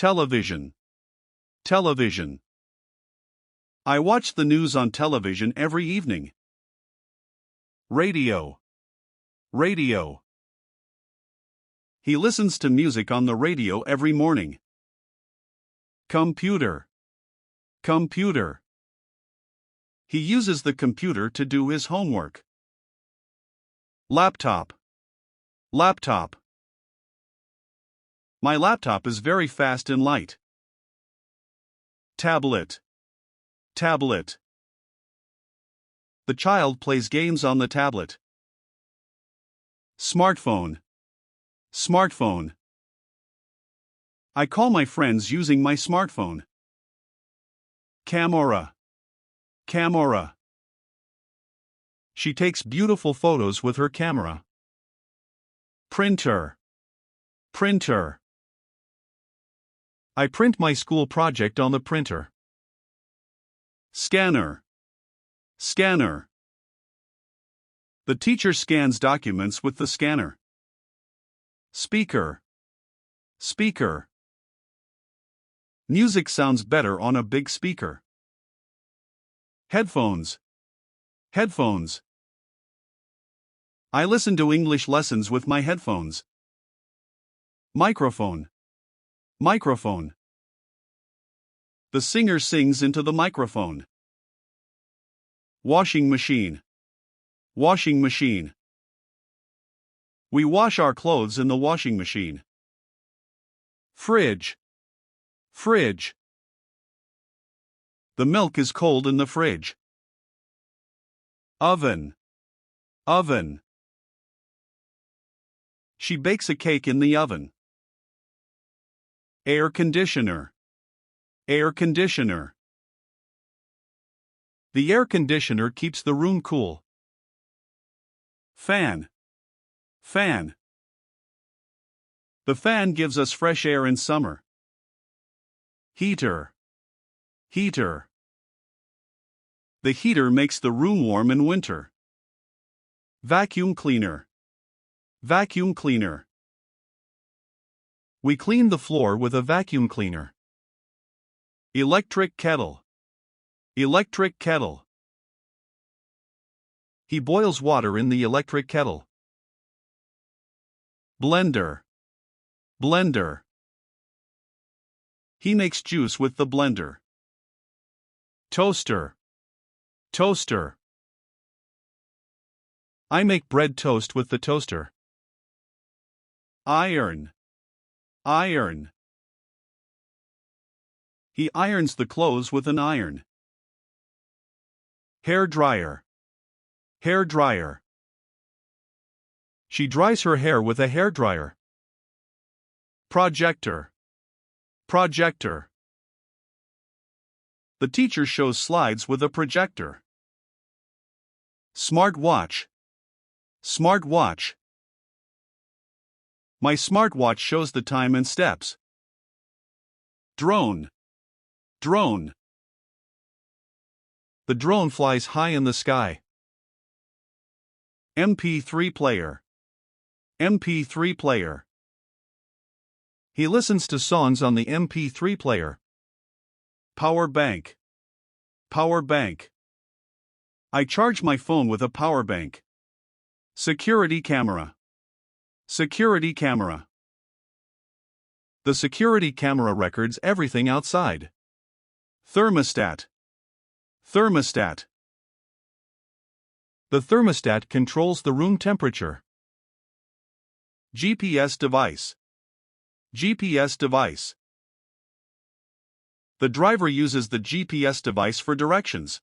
Television. Television. I watch the news on television every evening. Radio. Radio. He listens to music on the radio every morning. Computer. Computer. He uses the computer to do his homework. Laptop. Laptop. My laptop is very fast and light. Tablet. Tablet. The child plays games on the tablet. Smartphone. Smartphone. I call my friends using my smartphone. Camera. Camera. She takes beautiful photos with her camera. Printer. Printer. I print my school project on the printer. Scanner. Scanner. The teacher scans documents with the scanner. Speaker. Speaker. Music sounds better on a big speaker. Headphones. Headphones. I listen to English lessons with my headphones. Microphone. Microphone. The singer sings into the microphone. Washing machine. Washing machine. We wash our clothes in the washing machine. Fridge. Fridge. The milk is cold in the fridge. Oven. Oven. She bakes a cake in the oven. Air conditioner. Air conditioner. The air conditioner keeps the room cool. Fan. Fan. The fan gives us fresh air in summer. Heater. Heater. The heater makes the room warm in winter. Vacuum cleaner. Vacuum cleaner. We clean the floor with a vacuum cleaner. Electric kettle. Electric kettle. He boils water in the electric kettle. Blender. Blender. He makes juice with the blender. Toaster. Toaster. I make bread toast with the toaster. Iron. Iron. He irons the clothes with an iron. Hair dryer. Hair dryer. She dries her hair with a hair dryer. Projector. Projector. The teacher shows slides with a projector. Smartwatch. Smartwatch. My smartwatch shows the time and steps. Drone. Drone. The drone flies high in the sky. MP3 player. MP3 player. He listens to songs on the MP3 player. Power bank. Power bank. I charge my phone with a power bank. Security camera. Security camera. The security camera records everything outside. Thermostat. Thermostat. The thermostat controls the room temperature. GPS device. GPS device. The driver uses the GPS device for directions.